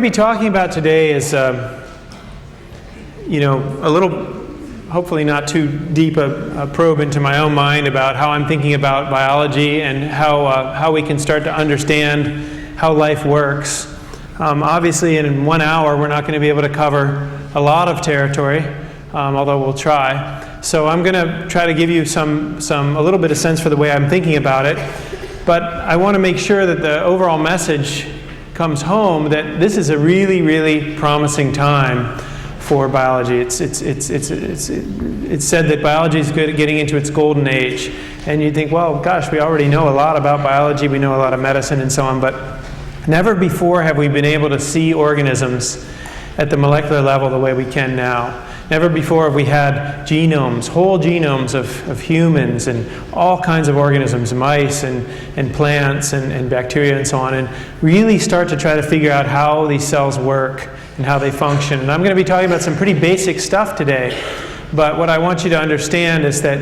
going to be talking about today is, you know, a little, hopefully not too deep a probe into my own mind about how I'm thinking about biology and how we can start to understand how life works. Obviously, in 1 hour, we're not going to be able to cover a lot of territory, although we'll try. So I'm going to try to give you a little bit of sense for the way I'm thinking about it. But I want to make sure that the overall message comes home that this is a really, really promising time for biology. It's said that biology is getting into its golden age. And you think, well, gosh, we already know a lot about biology. We know a lot of medicine and so on. But never before have we been able to see organisms at the molecular level the way we can now. Never before have we had genomes, whole genomes of humans and all kinds of organisms, mice and plants and bacteria and so on, and really start to try to figure out how these cells work and how they function. And I'm going to be talking about some pretty basic stuff today. But what I want you to understand is that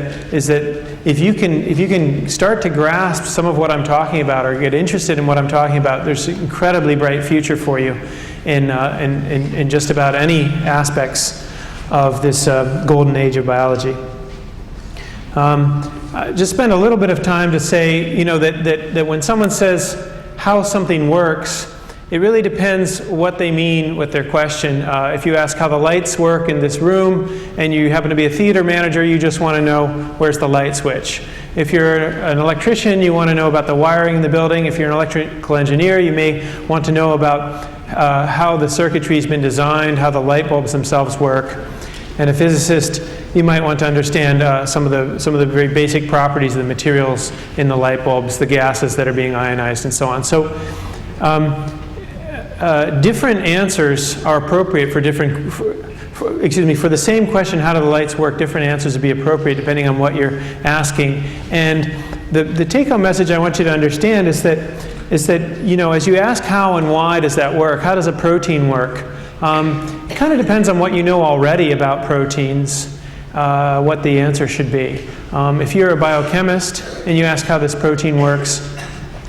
if you can start to grasp some of what I'm talking about or get interested in what I'm talking about, there's an incredibly bright future for you in just about any aspects of this golden age of biology. Just spend a little bit of time to say, you know, that when someone says how something works, it really depends what they mean with their question. If you ask how the lights work in this room and you happen to be a theater manager, you just want to know where's the light switch. If you're an electrician, you want to know about the wiring in the building. If you're an electrical engineer, you may want to know about how the circuitry's been designed, how the light bulbs themselves work. And a physicist, you might want to understand some of the very basic properties of the materials in the light bulbs, the gases that are being ionized, and so on. So different answers are appropriate for different. For the same question, how do the lights work? Different answers would be appropriate depending on what you're asking. And the take-home message I want you to understand is that you know, as you ask how and why does that work, how does a protein work? It kind of depends on what you know already about proteins, what the answer should be. If you're a biochemist and you ask how this protein works,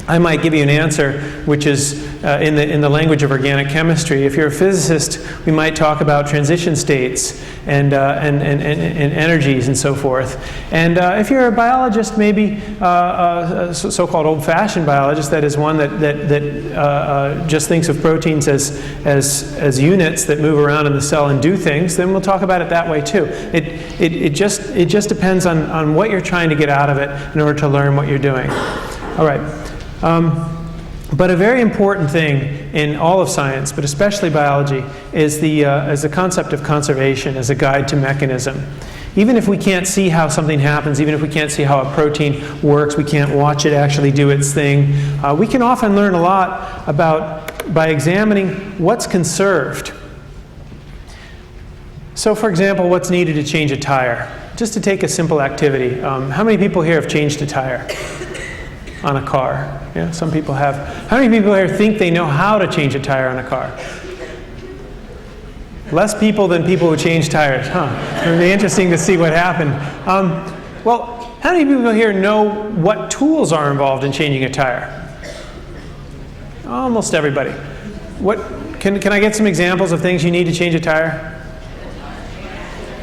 I might give you an answer which is in the language of organic chemistry. If you're a physicist, we might talk about transition states and energies and so forth. And if you're a biologist, maybe a so-called old-fashioned biologist, that is one that just thinks of proteins as units that move around in the cell and do things, then we'll talk about it that way too. It just depends on what you're trying to get out of it in order to learn what you're doing. All right. But a very important thing in all of science, but especially biology, is the concept of conservation as a guide to mechanism. Even if we can't see how something happens, even if we can't see how a protein works, we can't watch it actually do its thing, we can often learn a lot by examining what's conserved. So, for example, what's needed to change a tire? Just to take a simple activity. How many people here have changed a tire on a car? Yeah, some people have. How many people here think they know how to change a tire on a car? Less people than people who change tires, huh? It'll be interesting to see what happened. Well, how many people here know what tools are involved in changing a tire? Almost everybody. Can I get some examples of things you need to change a tire?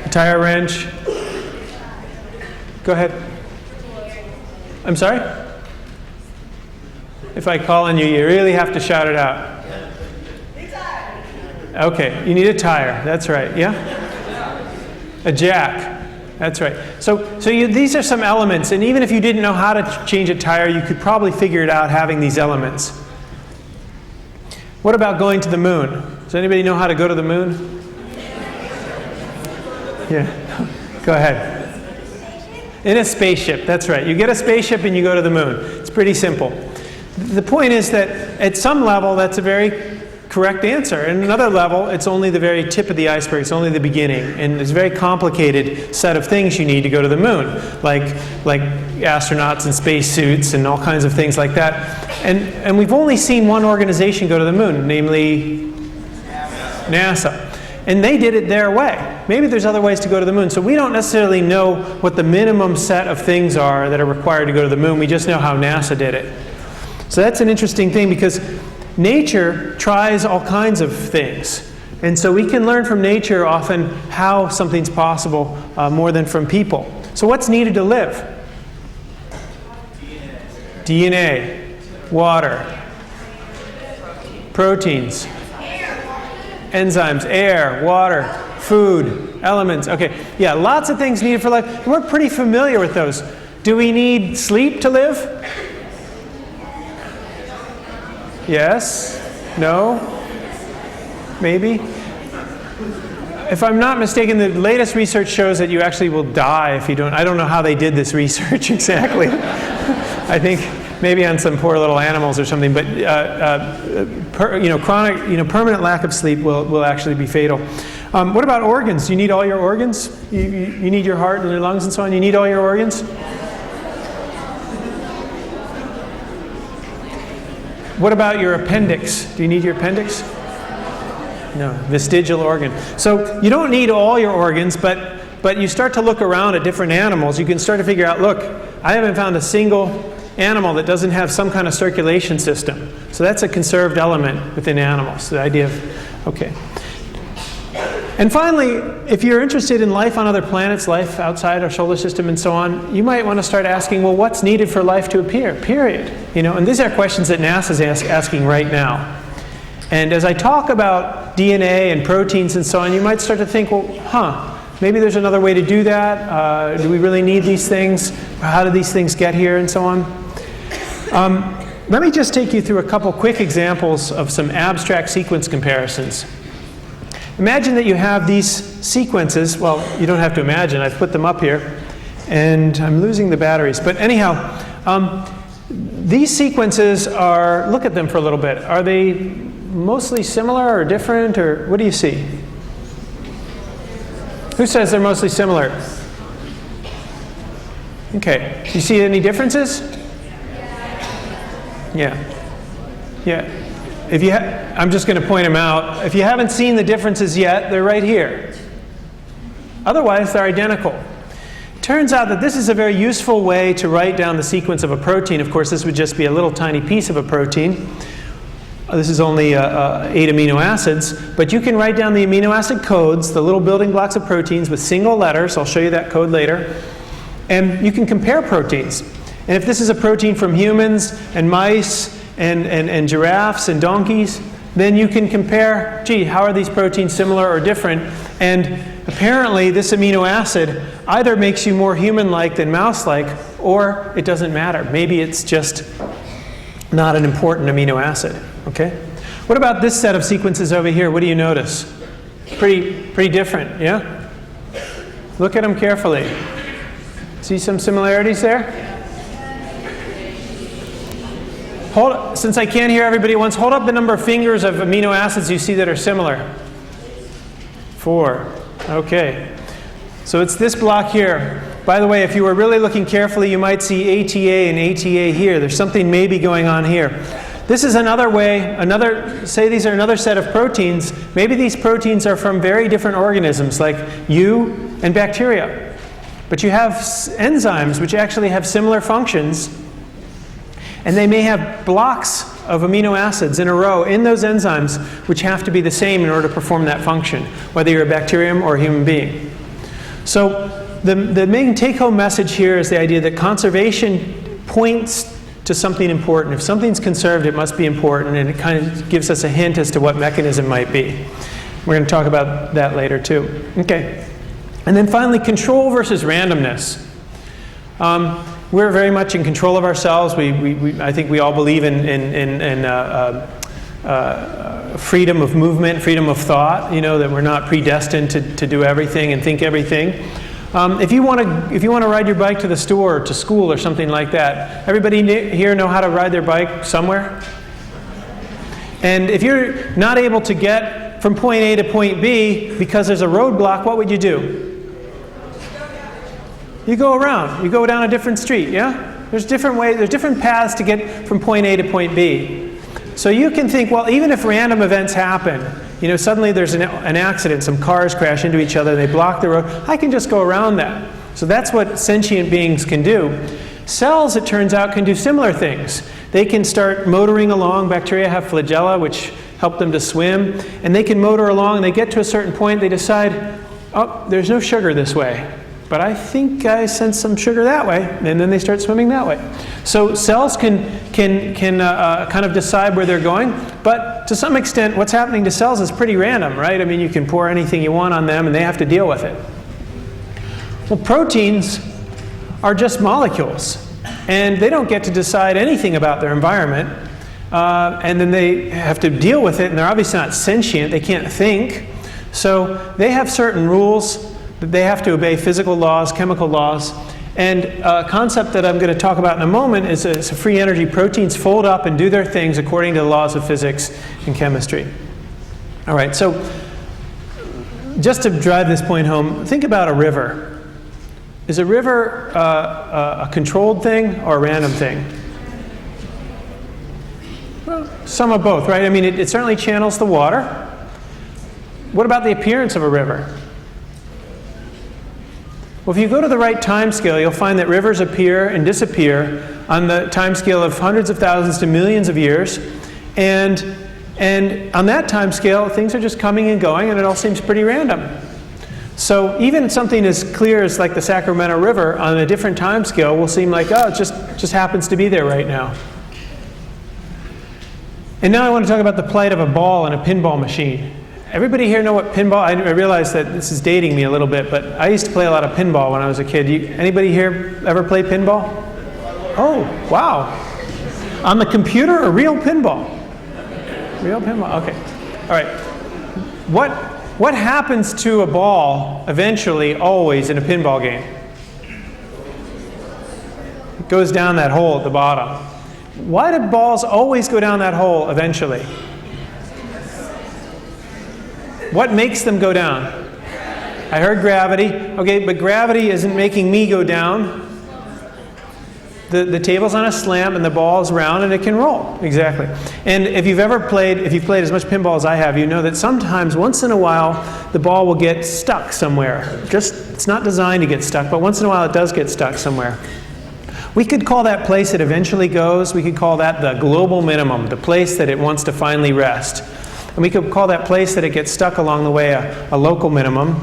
A tire wrench? Go ahead. I'm sorry? If I call on you, you really have to shout it out. Okay, you need a tire. That's right. Yeah? A jack. That's right. So these are some elements, and even if you didn't know how to change a tire, you could probably figure it out having these elements. What about going to the moon? Does anybody know how to go to the moon? Yeah. Go ahead. In a spaceship. That's right. You get a spaceship and you go to the moon. It's pretty simple. The point is that at some level, that's a very correct answer. And another level, it's only the very tip of the iceberg. It's only the beginning. And there's a very complicated set of things you need to go to the moon, like astronauts in spacesuits and all kinds of things like that. And we've only seen one organization go to the moon, namely NASA. And they did it their way. Maybe there's other ways to go to the moon. So we don't necessarily know what the minimum set of things are that are required to go to the moon. We just know how NASA did it. So that's an interesting thing, because nature tries all kinds of things. And so we can learn from nature often how something's possible more than from people. So what's needed to live? DNA, water, proteins, enzymes, air, water, food, elements. Okay, yeah, lots of things needed for life. We're pretty familiar with those. Do we need sleep to live? Yes? No? Maybe? If I'm not mistaken, the latest research shows that you actually will die if you don't. I don't know how they did this research exactly. I think maybe on some poor little animals or something, but chronic, permanent lack of sleep will actually be fatal. What about organs? Do you need all your organs? You need your heart and your lungs and so on? You need all your organs? What about your appendix? Do you need your appendix? No, vestigial organ. So you don't need all your organs, but you start to look around at different animals. You can start to figure out, look, I haven't found a single animal that doesn't have some kind of circulation system. So that's a conserved element within animals, the idea of, okay. And finally, if you're interested in life on other planets, life outside our solar system and so on, you might want to start asking, well, what's needed for life to appear, period? And these are questions that NASA's asking right now. And as I talk about DNA and proteins and so on, you might start to think, well, maybe there's another way to do that. Do we really need these things? How did these things get here and so on? Let me just take you through a couple quick examples of some abstract sequence comparisons. Imagine that you have these sequences. Well, you don't have to imagine. I've put them up here. And I'm losing the batteries. But anyhow, these sequences are, look at them for a little bit. Are they mostly similar or different? Or what do you see? Who says they're mostly similar? Okay. Do you see any differences? Yeah. Yeah. I'm just going to point them out. If you haven't seen the differences yet, they're right here. Otherwise, they're identical. It turns out that this is a very useful way to write down the sequence of a protein. Of course, this would just be a little tiny piece of a protein. This is only 8 amino acids. But you can write down the amino acid codes, the little building blocks of proteins, with single letters. I'll show you that code later. And you can compare proteins. And if this is a protein from humans and mice and giraffes and donkeys, then you can compare, gee, how are these proteins similar or different? And apparently this amino acid either makes you more human-like than mouse-like, or it doesn't matter. Maybe it's just not an important amino acid. Okay? What about this set of sequences over here? What do you notice? Pretty different, yeah? Look at them carefully. See some similarities there? Since I can't hear everybody at once, hold up the number of fingers of amino acids you see that are similar. 4. Okay. So it's this block here. By the way, if you were really looking carefully, you might see ATA and ATA here. There's something maybe going on here. This is another way, say these are another set of proteins. Maybe these proteins are from very different organisms, like you and bacteria. But you have enzymes which actually have similar functions. And they may have blocks of amino acids in a row in those enzymes which have to be the same in order to perform that function, whether you're a bacterium or a human being. So the main take-home message here is the idea that conservation points to something important. If something's conserved, it must be important, and it kind of gives us a hint as to what mechanism might be. We're going to talk about that later too. Okay. And then finally, control versus randomness. We're very much in control of ourselves. I think we all believe in freedom of movement, freedom of thought. That we're not predestined to do everything and think everything. If you want to ride your bike to the store, or to school, or something like that, everybody here know how to ride their bike somewhere? And if you're not able to get from point A to point B because there's a roadblock, what would you do? You go around. You go down a different street, yeah? There's different ways, there's different paths to get from point A to point B. So you can think, well, even if random events happen, suddenly there's an accident, some cars crash into each other, they block the road, I can just go around that. So that's what sentient beings can do. Cells, it turns out, can do similar things. They can start motoring along. Bacteria have flagella, which help them to swim. And they can motor along, and they get to a certain point, they decide, oh, there's no sugar this way. But I think I sense some sugar that way, and then they start swimming that way. So cells can kind of decide where they're going, but to some extent, what's happening to cells is pretty random, right? I mean, you can pour anything you want on them, and they have to deal with it. Well, proteins are just molecules, and they don't get to decide anything about their environment, and then they have to deal with it, and they're obviously not sentient, they can't think, so they have certain rules that they have to obey, physical laws, chemical laws, and a concept that I'm going to talk about in a moment is a free energy. Proteins fold up and do their things according to the laws of physics and chemistry. All right, so just to drive this point home, think about a river. Is a river a controlled thing or a random thing? Well, some of both, right? I mean, it certainly channels the water. What about the appearance of a river? Well, if you go to the right time scale, you'll find that rivers appear and disappear on the time scale of hundreds of thousands to millions of years. And on that time scale, things are just coming and going, and it all seems pretty random. So even something as clear as like the Sacramento River on a different time scale will seem like, oh, it just happens to be there right now. And now I want to talk about the plight of a ball in a pinball machine. Everybody here know what pinball? I realize that this is dating me a little bit, but I used to play a lot of pinball when I was a kid. Anybody here ever play pinball? Oh, wow. On the computer or real pinball? Real pinball, okay. All right. What happens to a ball eventually, always, in a pinball game? It goes down that hole at the bottom. Why do balls always go down that hole eventually? What makes them go down? I heard gravity. Okay, but gravity isn't making me go down. The table's on a slant and the ball is round and it can roll. Exactly. And if you've played as much pinball as I have, you know that sometimes, once in a while, the ball will get stuck somewhere. It's not designed to get stuck, but once in a while it does get stuck somewhere. We could call that place it eventually goes, we could call that the global minimum, the place that it wants to finally rest. And we could call that place that it gets stuck along the way a local minimum.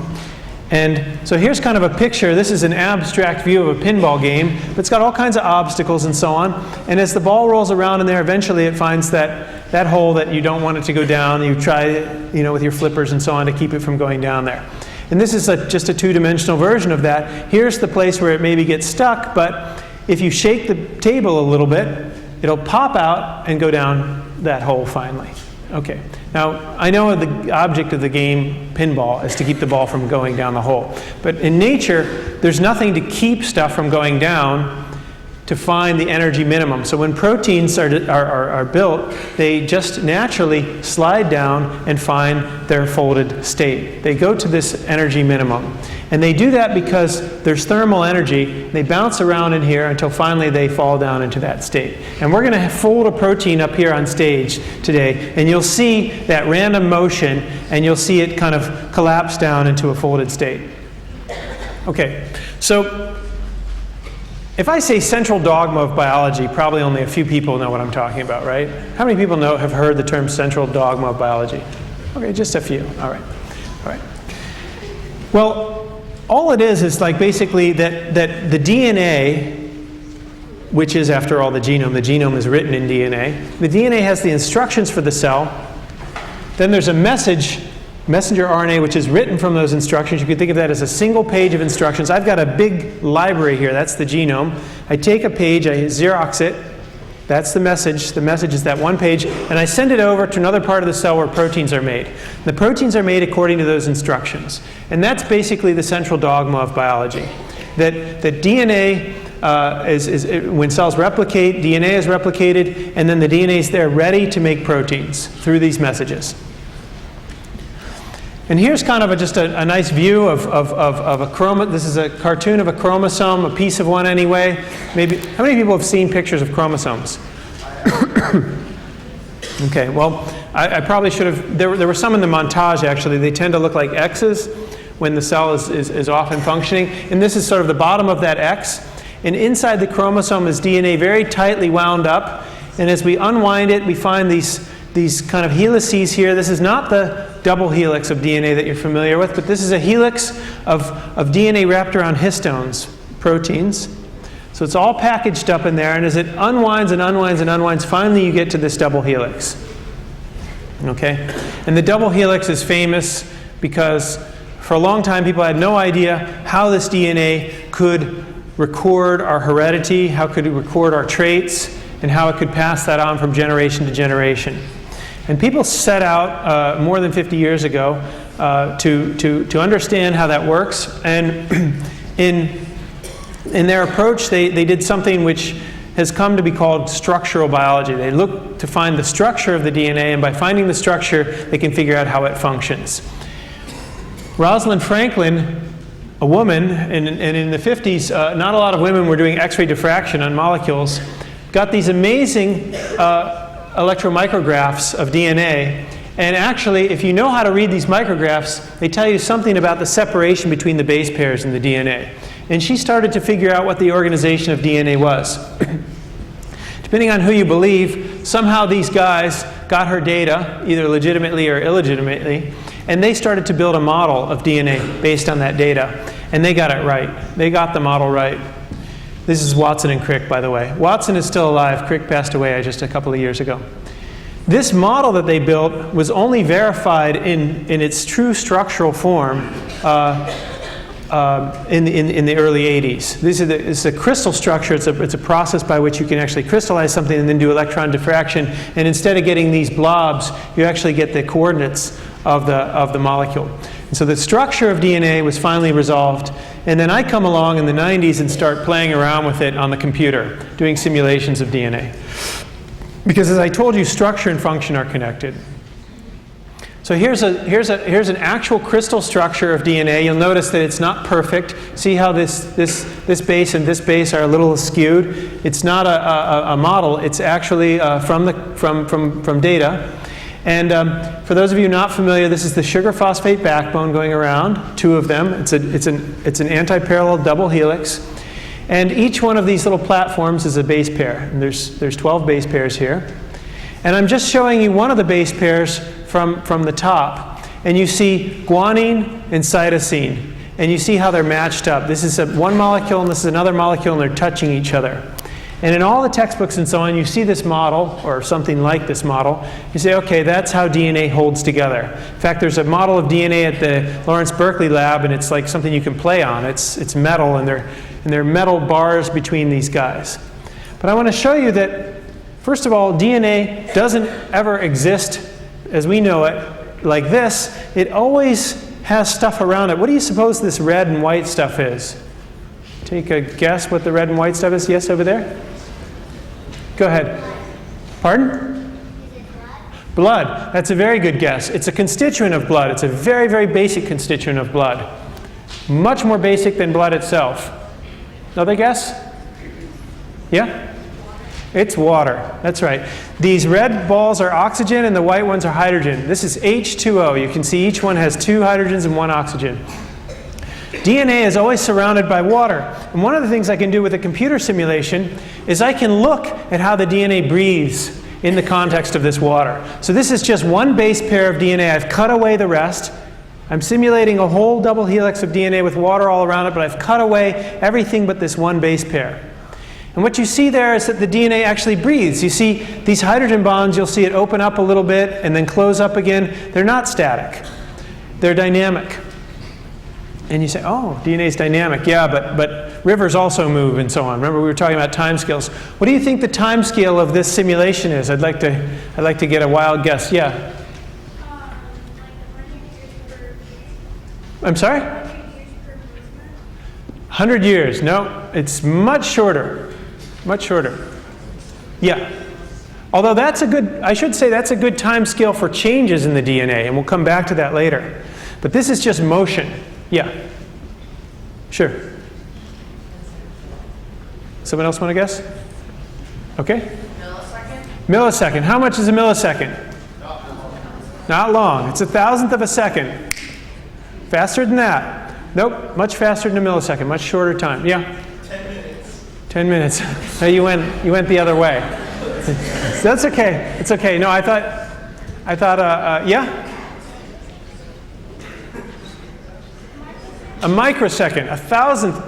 And so here's kind of a picture. This is an abstract view of a pinball game, but it's got all kinds of obstacles and so on. And as the ball rolls around in there, eventually it finds that hole that you don't want it to go down. You try, with your flippers and so on to keep it from going down there. And this is just a two-dimensional version of that. Here's the place where it maybe gets stuck, but if you shake the table a little bit, it'll pop out and go down that hole finally. Okay. Now, I know the object of the game, pinball, is to keep the ball from going down the hole. But in nature, there's nothing to keep stuff from going down to find the energy minimum. So when proteins are built, they just naturally slide down and find their folded state. They go to this energy minimum. And they do that because there's thermal energy. They bounce around in here until finally they fall down into that state. And we're going to fold a protein up here on stage today, and you'll see that random motion, and you'll see it kind of collapse down into a folded state. Okay, so if I say central dogma of biology, probably only a few people know what I'm talking about, right? How many people have heard the term central dogma of biology? Okay, just a few. All right. All right. Well, all it is like basically that the DNA, which is, after all, the genome is written in DNA. The DNA has the instructions for the cell. Then there's a messenger RNA, which is written from those instructions. You can think of that as a single page of instructions. I've got a big library here. That's the genome. I take a page, I Xerox it. That's the message. The message is that one page. And I send it over to another part of the cell where proteins are made. The proteins are made according to those instructions. And that's basically the central dogma of biology. That DNA when cells replicate, DNA is replicated, and then the DNA is there ready to make proteins through these messages. And here's kind of just a nice view of a chromosome. This is a cartoon of a chromosome, a piece of one anyway. Maybe, how many people have seen pictures of chromosomes? Okay, well, I probably should have, there were some in the montage actually. They tend to look like X's when the cell is often functioning. And this is sort of the bottom of that X. And inside the chromosome is DNA very tightly wound up. And as we unwind it, we find these kind of helices here. This is not the double helix of DNA that you're familiar with, but this is a helix of DNA wrapped around histones, proteins. So it's all packaged up in there, and as it unwinds and unwinds and unwinds, finally you get to this double helix. Okay? And the double helix is famous because for a long time people had no idea how this DNA could record our heredity, how could it record our traits, and how it could pass that on from generation to generation. And people set out more than 50 years ago to understand how that works. And in their approach, they did something which has come to be called structural biology. They look to find the structure of the DNA, and by finding the structure, they can figure out how it functions. Rosalind Franklin, a woman, and in the 50s, not a lot of women were doing X-ray diffraction on molecules, got these amazing electromicrographs of DNA. And actually, if you know how to read these micrographs, they tell you something about the separation between the base pairs in the DNA. And she started to figure out what the organization of DNA was. Depending on who you believe, somehow these guys got her data, either legitimately or illegitimately, and they started to build a model of DNA based on that data. And they got it right. They got the model right. This is Watson and Crick, by the way. Watson is still alive. Crick passed away just a couple of years ago. This model that they built was only verified in its true structural form in the early 80s. This is a crystal structure. It's a process by which you can actually crystallize something and then do electron diffraction. And instead of getting these blobs, you actually get the coordinates of the molecule. And so the structure of DNA was finally resolved. And then I come along in the 90s and start playing around with it on the computer, doing simulations of DNA. Because as I told you, structure and function are connected. So here's an actual crystal structure of DNA. You'll notice that it's not perfect. See how this base and this base are a little skewed? It's not a model. It's actually from data. And for those of you not familiar, this is the sugar phosphate backbone going around, two of them. It's an anti-parallel double helix. And each one of these little platforms is a base pair. And there's 12 base pairs here. And I'm just showing you one of the base pairs from the top. And you see guanine and cytosine. And you see how they're matched up. This is one molecule and this is another molecule, and they're touching each other. And in all the textbooks and so on, you see this model, or something like this model. You say, okay, that's how DNA holds together. In fact, there's a model of DNA at the Lawrence Berkeley lab, and it's like something you can play on. It's metal, and there are metal bars between these guys. But I want to show you that, first of all, DNA doesn't ever exist as we know it like this. It always has stuff around it. What do you suppose this red and white stuff is? Take a guess what the red and white stuff is. Yes, over there? Go ahead. Pardon? Blood. That's a very good guess. It's a constituent of blood. It's a very, very basic constituent of blood. Much more basic than blood itself. Another guess? Yeah? It's water. That's right. These red balls are oxygen and the white ones are hydrogen. This is H2O. You can see each one has 2 hydrogens and 1 oxygen. DNA is always surrounded by water. And one of the things I can do with a computer simulation is I can look at how the DNA breathes in the context of this water. So this is just one base pair of DNA. I've cut away the rest. I'm simulating a whole double helix of DNA with water all around it, but I've cut away everything but this one base pair. And what you see there is that the DNA actually breathes. You see these hydrogen bonds, you'll see it open up a little bit and then close up again. They're not static. They're dynamic. And you say, oh, DNA is dynamic. Yeah, but rivers also move and so on. Remember, we were talking about time scales. What do you think the time scale of this simulation is? I'd like to get a wild guess. Yeah. I'm sorry? 100 years. No, it's much shorter. Much shorter. Yeah. Although that's a good, I should say that's a good time scale for changes in the DNA, and we'll come back to that later. But this is just motion. Yeah. Sure. Someone else want to guess? Okay. Millisecond? Millisecond. How much is a millisecond? Not long. It's 1,000th of a second. Faster than that. Nope. Much faster than a millisecond. Much shorter time. Yeah? 10 minutes. 10 minutes. No, you went the other way. That's okay. It's okay. No, I thought, yeah? A microsecond, a thousandth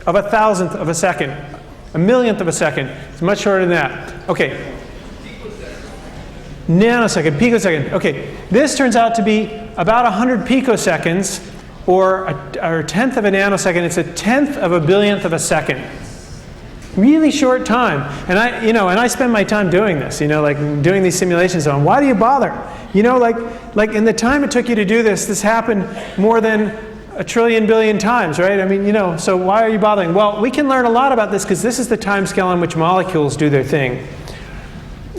of a second, a millionth of a second. It's much shorter than that. Okay. Nanosecond, picosecond. Okay, this turns out to be about 100 picoseconds, or a tenth of a nanosecond. It's a tenth of a billionth of a second. Really short time. And I spend my time doing this, like doing these simulations on. Why do you bother? Like in the time it took you to do this, this happened more than a trillion billion times, right? I mean, so why are you bothering? Well, we can learn a lot about this because this is the time scale on which molecules do their thing.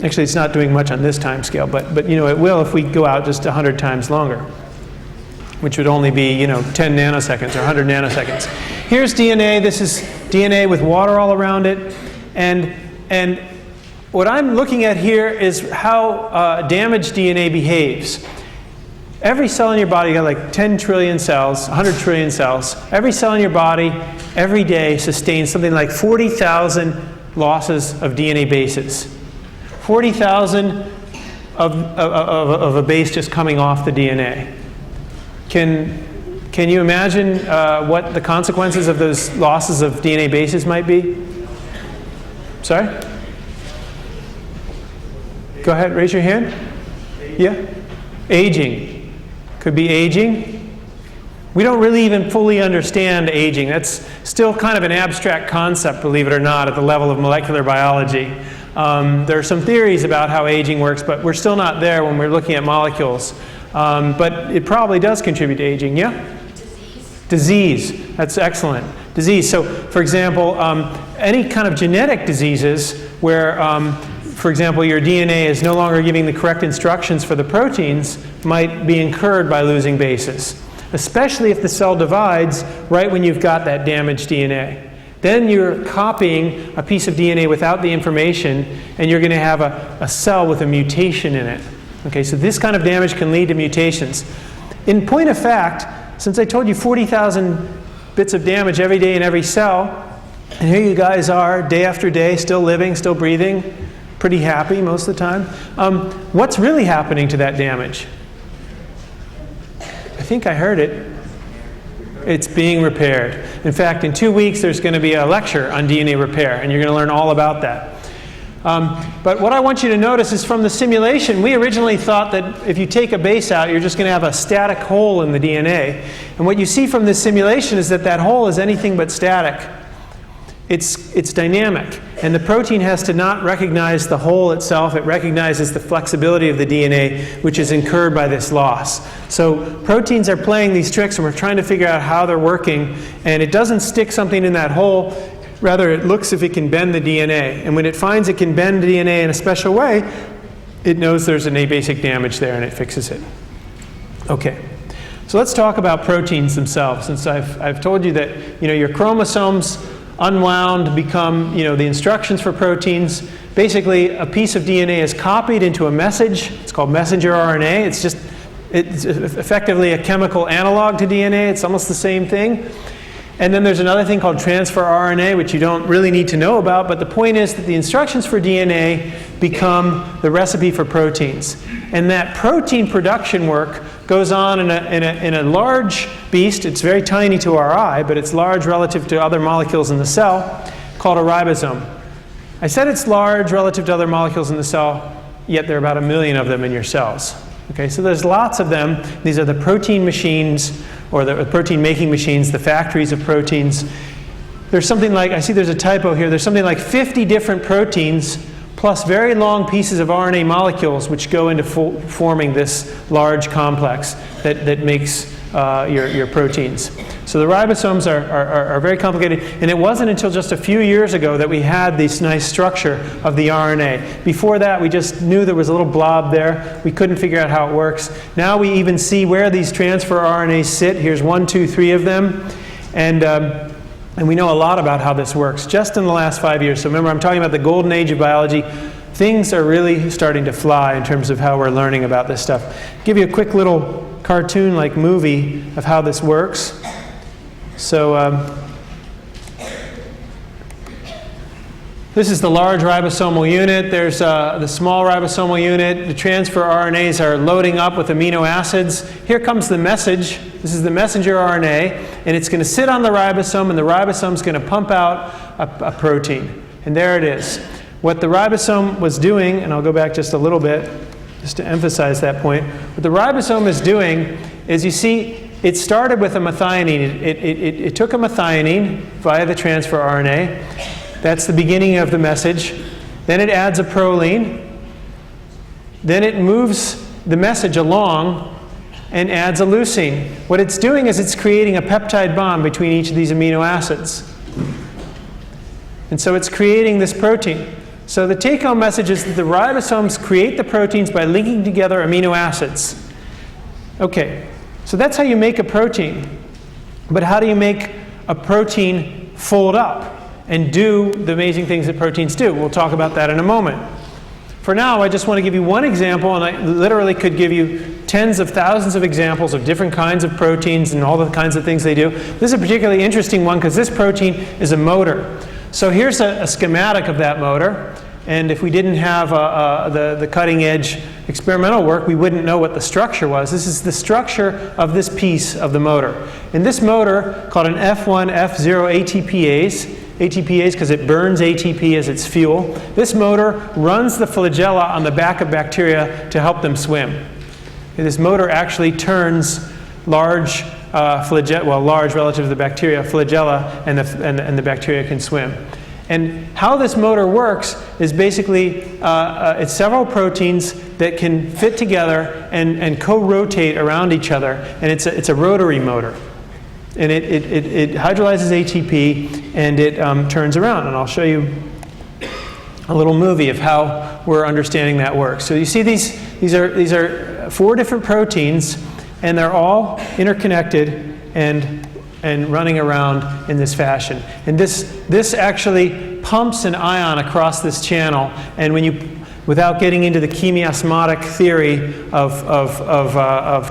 Actually, it's not doing much on this time scale, but it will if we go out just 100 times longer, which would only be 10 nanoseconds or 100 nanoseconds. Here's DNA. This is DNA with water all around it, and what I'm looking at here is how damaged DNA behaves. Every cell in your body, you got like 10 trillion cells, 100 trillion cells. Every cell in your body, every day, sustains something like 40,000 losses of DNA bases. 40,000 of a base just coming off the DNA. Can you imagine what the consequences of those losses of DNA bases might be? Sorry? Go ahead, raise your hand. Yeah? Aging. Could be aging. We don't really even fully understand aging. That's still kind of an abstract concept, believe it or not, at the level of molecular biology. There are some theories about how aging works, but we're still not there when we're looking at molecules. But it probably does contribute to aging, yeah? Disease. That's excellent. Disease. So, for example, any kind of genetic diseases where, for example, your DNA is no longer giving the correct instructions for the proteins might be incurred by losing bases, especially if the cell divides right when you've got that damaged DNA. Then you're copying a piece of DNA without the information, and you're going to have a cell with a mutation in it. Okay, so this kind of damage can lead to mutations. In point of fact, since I told you 40,000 bits of damage every day in every cell, and here you guys are day after day, still living, still breathing, pretty happy most of the time. What's really happening to that damage? I think I heard it. It's being repaired. In fact, in 2 weeks, there's going to be a lecture on DNA repair, and you're going to learn all about that. But what I want you to notice is from the simulation, we originally thought that if you take a base out, you're just going to have a static hole in the DNA. And what you see from this simulation is that that hole is anything but static. It's dynamic. And the protein has to not recognize the hole itself. It recognizes the flexibility of the DNA, which is incurred by this loss. So proteins are playing these tricks, and we're trying to figure out how they're working. And it doesn't stick something in that hole. Rather, it looks if it can bend the DNA. And when it finds it can bend DNA in a special way, it knows there's an abasic damage there, and it fixes it. Okay. So let's talk about proteins themselves. Since I've told you that your chromosomes unwound become the instructions for proteins. Basically, a piece of DNA is copied into a message. It's called messenger RNA. It's effectively a chemical analog to DNA. It's almost the same thing. And then there's another thing called transfer RNA, which you don't really need to know about, but the point is that the instructions for DNA become the recipe for proteins. And that protein production work goes on in a large beast. It's very tiny to our eye, but it's large relative to other molecules in the cell, called a ribosome. I said it's large relative to other molecules in the cell, yet there are about 1 million of them in your cells. Okay, so there's lots of them. These are the protein machines, or the protein making machines, the factories of proteins. There's something like, I see there's a typo here, there's something like 50 different proteins plus very long pieces of RNA molecules which go into forming this large complex that makes your proteins. So the ribosomes are very complicated, and it wasn't until just a few years ago that we had this nice structure of the RNA. Before that, we just knew there was a little blob there. We couldn't figure out how it works. Now we even see where these transfer RNAs sit. Here's 1, 2, 3 of them, and we know a lot about how this works just in the last 5 years. So remember, I'm talking about the golden age of biology. Things are really starting to fly in terms of how we're learning about this stuff. I'll give you a quick little cartoon-like movie of how this works. So This is the large ribosomal unit. There's the small ribosomal unit. The transfer RNAs are loading up with amino acids. Here comes the message. This is the messenger RNA, and it's going to sit on the ribosome, and the ribosome is going to pump out a protein. And there it is. What the ribosome was doing, and I'll go back just a little bit just to emphasize that point. What the ribosome is doing is, you see, it started with a methionine. It took a methionine via the transfer RNA. That's the beginning of the message. Then it adds a proline. Then it moves the message along and adds a leucine. What it's doing is it's creating a peptide bond between each of these amino acids. And so it's creating this protein. So the take-home message is that the ribosomes create the proteins by linking together amino acids. Okay, so that's how you make a protein. But how do you make a protein fold up and do the amazing things that proteins do? We'll talk about that in a moment. For now, I just want to give you one example, and I literally could give you tens of thousands of examples of different kinds of proteins and all the kinds of things they do. This is a particularly interesting one because this protein is a motor. So here's a schematic of that motor. And if we didn't have the cutting edge experimental work, we wouldn't know what the structure was. This is the structure of this piece of the motor. In this motor, called an F1, F0 ATPase because it burns ATP as its fuel, this motor runs the flagella on the back of bacteria to help them swim. And this motor actually turns large large relative to the bacteria, flagella, and the bacteria can swim. And how this motor works is basically it's several proteins that can fit together and co-rotate around each other, and it's a rotary motor. And it hydrolyzes ATP and it turns around. And I'll show you a little movie of how we're understanding that works. So you see these are 4 different proteins, and they're all interconnected and running around in this fashion. And this actually pumps an ion across this channel, and without getting into the chemiosmotic theory of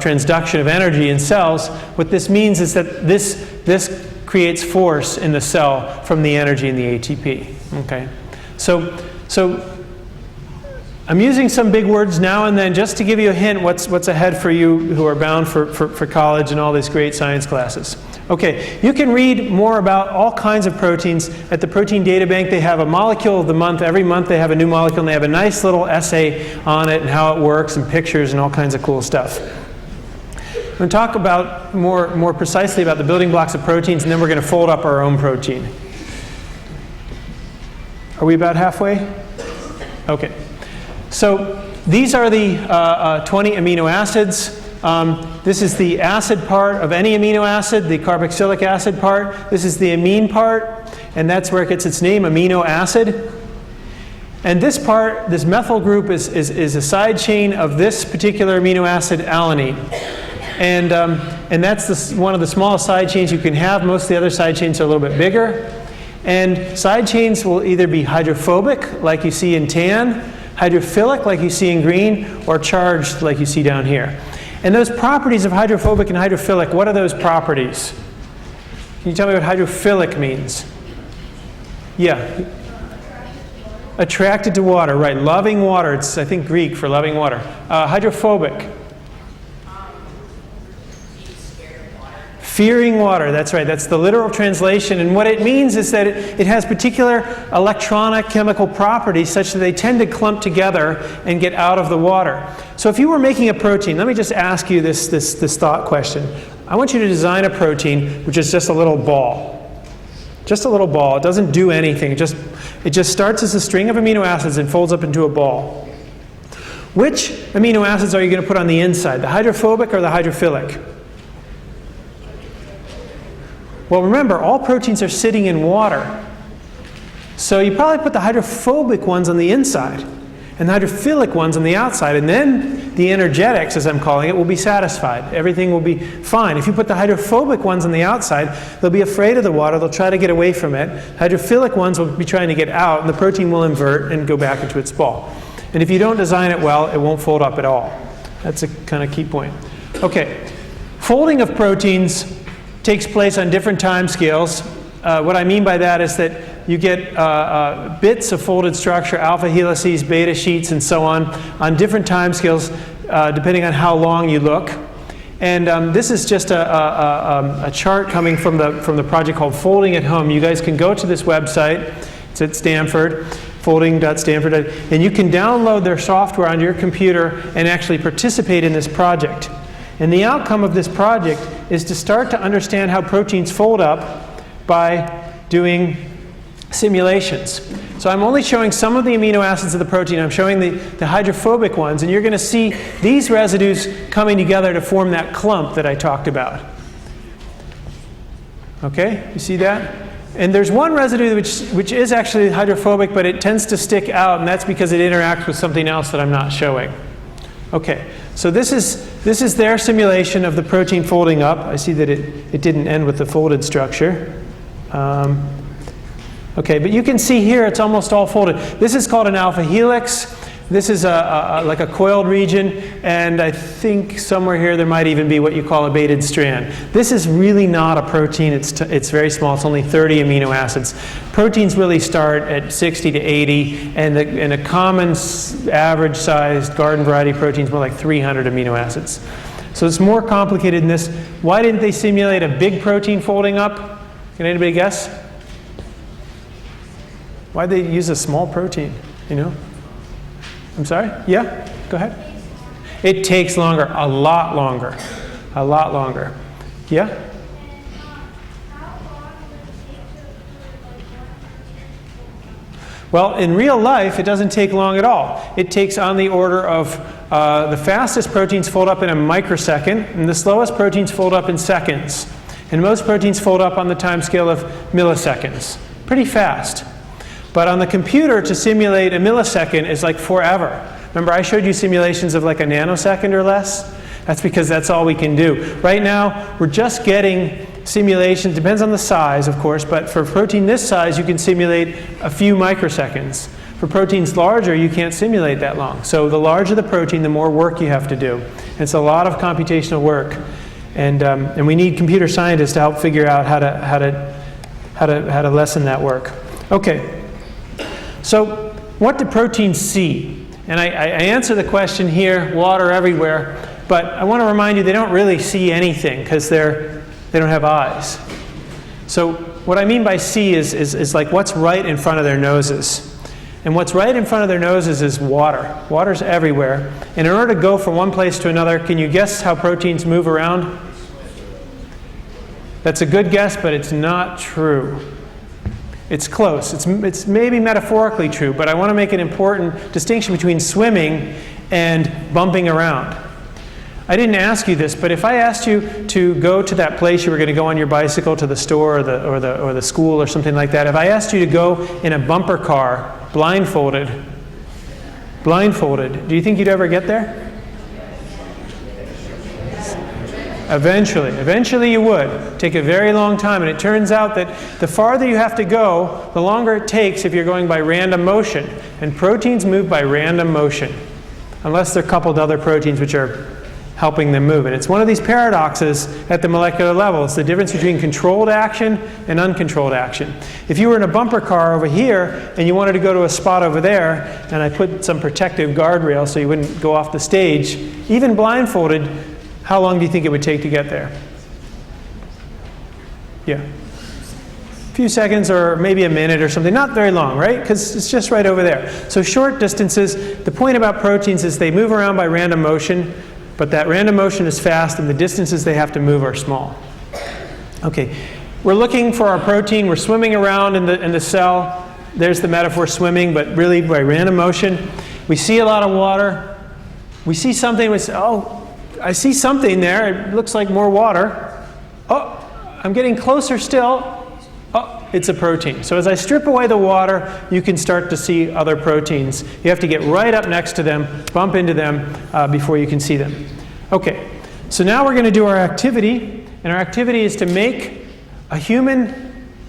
transduction of energy in cells, what this means is that this creates force in the cell from the energy in the ATP. Okay, so I'm using some big words now and then just to give you a hint what's ahead for you who are bound for college and all these great science classes. Okay, you can read more about all kinds of proteins at the Protein Data Bank. They have a molecule of the month. Every month they have a new molecule, and they have a nice little essay on it and how it works and pictures and all kinds of cool stuff. I'm going to talk about more precisely about the building blocks of proteins, and then we're going to fold up our own protein. Are we about halfway? Okay. So these are the 20 amino acids. This is the acid part of any amino acid, the carboxylic acid part. This is the amine part, and that's where it gets its name, amino acid. And this part, this methyl group, is a side chain of this particular amino acid, alanine. And that's one of the smallest side chains you can have. Most of the other side chains are a little bit bigger. And side chains will either be hydrophobic, like you see in tan, hydrophilic, like you see in green, or charged, like you see down here. And those properties of hydrophobic and hydrophilic, what are those properties? Can you tell me what hydrophilic means? Yeah. Attracted to water, right. Loving water. It's, I think, Greek for loving water. Hydrophobic. Fearing water, that's right. That's the literal translation. And what it means is that it has particular electronic chemical properties such that they tend to clump together and get out of the water. So if you were making a protein, let me just ask you this thought question. I want you to design a protein which is just a little ball. Just a little ball. It doesn't do anything. It just starts as a string of amino acids and folds up into a ball. Which amino acids are you going to put on the inside, the hydrophobic or the hydrophilic? Well, remember, all proteins are sitting in water. So you probably put the hydrophobic ones on the inside and the hydrophilic ones on the outside, and then the energetics, as I'm calling it, will be satisfied. Everything will be fine. If you put the hydrophobic ones on the outside, they'll be afraid of the water. They'll try to get away from it. Hydrophilic ones will be trying to get out, and the protein will invert and go back into its ball. And if you don't design it well, it won't fold up at all. That's a kind of key point. Okay, folding of proteins takes place on different time scales. what I mean by that is that you get bits of folded structure, alpha helices, beta sheets, and so on different time scales depending on how long you look. And this is just a chart coming from the project called Folding at Home. You guys can go to this website. It's at Stanford, folding.stanford, and you can download their software onto your computer and actually participate in this project. And the outcome of this project is to start to understand how proteins fold up by doing simulations. So I'm only showing some of the amino acids of the protein. I'm showing the hydrophobic ones, and you're going to see these residues coming together to form that clump that I talked about. Okay, you see that? And there's one residue which is actually hydrophobic, but it tends to stick out, and that's because it interacts with something else that I'm not showing. Okay, so this is their simulation of the protein folding up. I see that it didn't end with the folded structure. Okay, but you can see here it's almost all folded. This is called an alpha helix. This is like a coiled region, and I think somewhere here there might even be what you call a baited strand. This is really not a protein. It's very small. It's only 30 amino acids. Proteins really start at 60 to 80, and a common average-sized garden variety protein is more like 300 amino acids. So it's more complicated than this. Why didn't they simulate a big protein folding up? Can anybody guess? Why'd they use a small protein, you know? I'm sorry? Yeah? Go ahead. It takes longer, a lot longer. A lot longer. Yeah? Well, in real life, it doesn't take long at all. It takes on the order of the fastest proteins fold up in a microsecond, and the slowest proteins fold up in seconds. And most proteins fold up on the time scale of milliseconds. Pretty fast. But on the computer, to simulate a millisecond is like forever. Remember, I showed you simulations of like a nanosecond or less? That's because that's all we can do. Right now, we're just getting simulations, depends on the size, of course, but for protein this size, you can simulate a few microseconds. For proteins larger, you can't simulate that long. So the larger the protein, the more work you have to do. And it's a lot of computational work. And we need computer scientists to help figure out how to lessen that work. Okay. So what do proteins see? And I answer the question here, water everywhere, but I want to remind you they don't really see anything because they don't have eyes. So what I mean by see is like what's right in front of their noses. And what's right in front of their noses is water. Water's everywhere. And in order to go from one place to another, can you guess how proteins move around? That's a good guess, but it's not true. It's close. It's maybe metaphorically true, but I want to make an important distinction between swimming and bumping around. I didn't ask you this, but if I asked you to go to that place you were going to go on your bicycle to the store or the school or something like that, if I asked you to go in a bumper car blindfolded, do you think you'd ever get there? Eventually you would. Take a very long time, and it turns out that the farther you have to go, the longer it takes if you're going by random motion. And proteins move by random motion, unless they're coupled to other proteins which are helping them move. And it's one of these paradoxes at the molecular level. It's the difference between controlled action and uncontrolled action. If you were in a bumper car over here and you wanted to go to a spot over there, and I put some protective guardrail so you wouldn't go off the stage, even blindfolded, how long do you think it would take to get there? Yeah. A few seconds or maybe a minute or something. Not very long, right? Because it's just right over there. So short distances, the point about proteins is they move around by random motion, but that random motion is fast and the distances they have to move are small. Okay. We're looking for our protein. We're swimming around in the cell. There's the metaphor swimming, but really by random motion. We see a lot of water. We see something, we say, oh, I see something there. It looks like more water. Oh, I'm getting closer still. Oh, it's a protein. So as I strip away the water, you can start to see other proteins. You have to get right up next to them, bump into them before you can see them. Okay, so now we're going to do our activity. And our activity is to make a human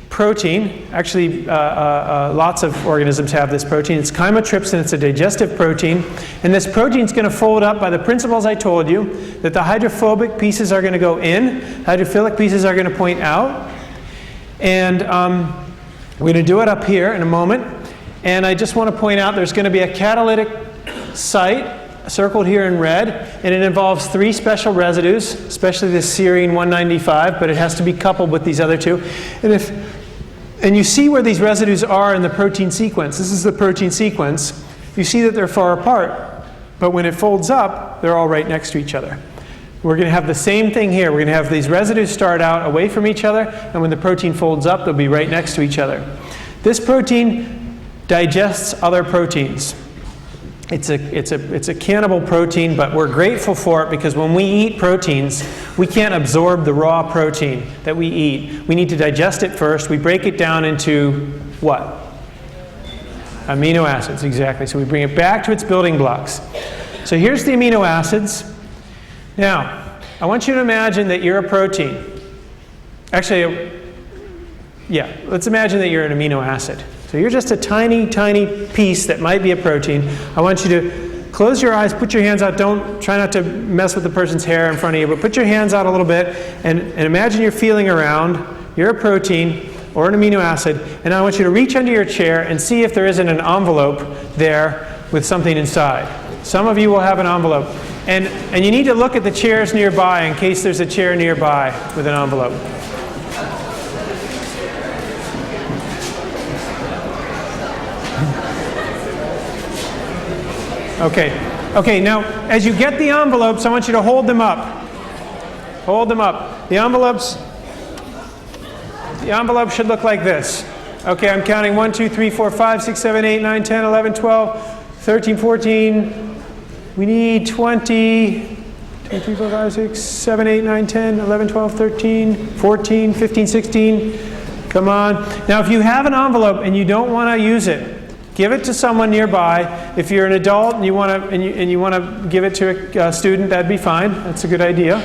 protein. Actually, lots of organisms have this protein. It's chymotrypsin. It's a digestive protein. And this protein is going to fold up by the principles I told you, that the hydrophobic pieces are going to go in, hydrophilic pieces are going to point out. And we're going to do it up here in a moment. And I just want to point out there's going to be a catalytic site circled here in red, and it involves 3 special residues, especially this serine 195, but it has to be coupled with these other 2. And you see where these residues are in the protein sequence. This is the protein sequence. You see that they're far apart, but when it folds up, they're all right next to each other. We're going to have the same thing here. We're going to have these residues start out away from each other, and when the protein folds up, they'll be right next to each other. This protein digests other proteins. It's a cannibal protein, but we're grateful for it because when we eat proteins, we can't absorb the raw protein that we eat. We need to digest it first. We break it down into what? Amino acids, exactly. So we bring it back to its building blocks. So here's the amino acids. Now, I want you to imagine that you're a protein. Actually, yeah, let's imagine that you're an amino acid. So you're just a tiny, tiny piece that might be a protein. I want you to close your eyes, put your hands out. Try not to mess with the person's hair in front of you, but put your hands out a little bit and imagine you're feeling around. You're a protein or an amino acid, and I want you to reach under your chair and see if there isn't an envelope there with something inside. Some of you will have an envelope. And you need to look at the chairs nearby in case there's a chair nearby with an envelope. Okay, now as you get the envelopes, I want you to hold them up. Hold them up. The envelope should look like this. Okay, I'm counting 1, 2, 3, 4, 5, 6, 7, 8, 9, 10, 11, 12, 13, 14. We need 20, 2, 3, 4, 5, 6, 7, 8, 9, 10, 11, 12, 13, 14, 15, 16. Come on. Now if you have an envelope and you don't want to use it, give it to someone nearby. If you're an adult and you want to give it to a student, that'd be fine. That's a good idea,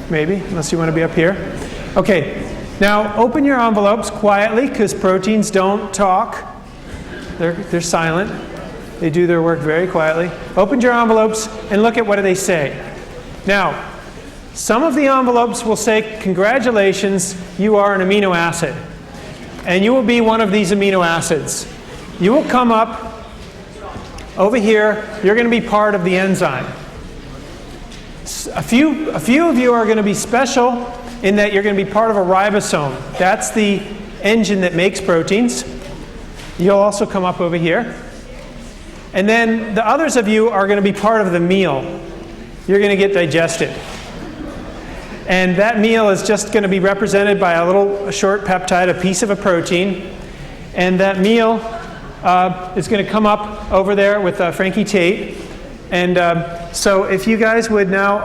maybe, unless you want to be up here. Okay, now open your envelopes quietly because proteins don't talk. They're silent. They do their work very quietly. Open your envelopes and look at what do they say. Now, some of the envelopes will say, congratulations, you are an amino acid. And you will be one of these amino acids. You will come up over here. You're going to be part of the enzyme. A few of you are going to be special in that you're going to be part of a ribosome. That's the engine that makes proteins. You'll also come up over here. And then the others of you are going to be part of the meal. You're going to get digested. And that meal is just going to be represented by a short peptide, a piece of a protein. And that meal is going to come up over there with Frankie Tate. And so if you guys would now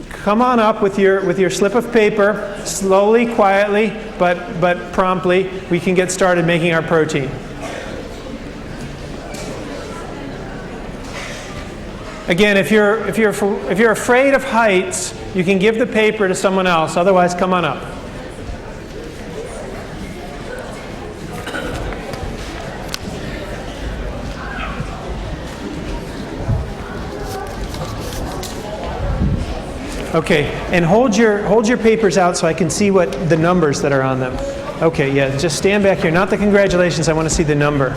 come on up with your slip of paper, slowly, quietly, but promptly, we can get started making our protein. Again, if you're afraid of heights, you can give the paper to someone else. Otherwise, come on up. Okay, and hold your papers out so I can see what the numbers that are on them. Okay, yeah, just stand back here. Not the congratulations, I want to see the number.